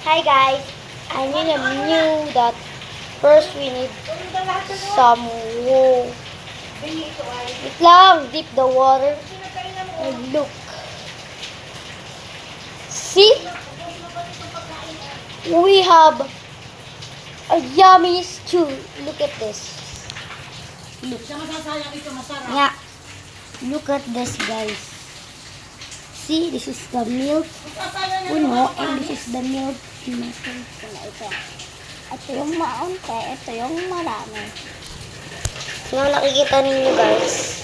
Hi guys, I knew that first we need some wool. Wait lang, dip the water and look. See? We have a yummy stew. Look at this. Look. Yeah. Look at this, guys. See, this is the milk. Uno, and this is the milk. Ito. Ito yung maunti. Ito yung marami. Yung nakikita ninyo, guys.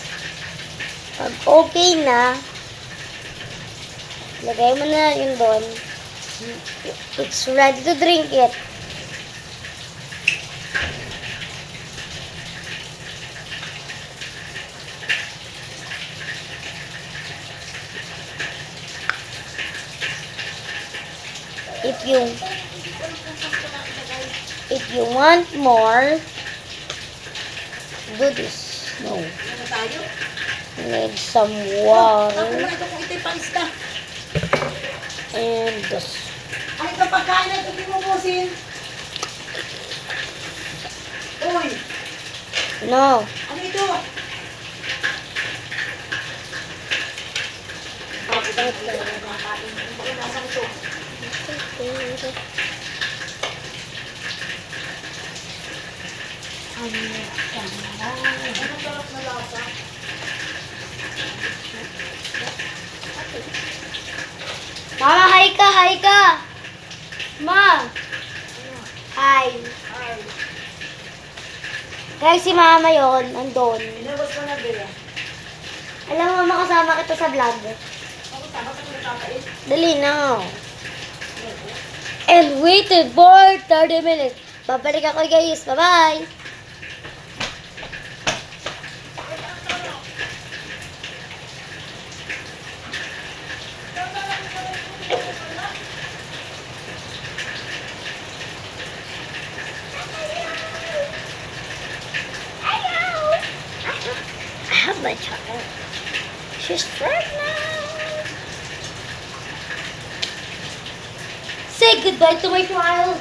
Pag okay na, lagay mo na yun doon. It's ready to drink it. If you want more, do this. No. Need some water. And this. Ay, kapag kain na ito, pinupusin. Uy, No. ano ito? Bakit na ito? Bakit nasaan ito? Anong sarap na lasa? Mama, hi ka, hi ka. Ma. Hi. Ay, Guys, si mama yon nandun. inabot ko na bila. Alam mo, mama, kasama kita sa vlog. Ako tama sa pinagkakait. Dali na. And waited for 30 minutes. Babalik ako, guys. Bye-bye. I have my child. She's pregnant. Say goodbye to my child.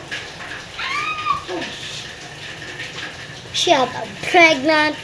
She had a pregnant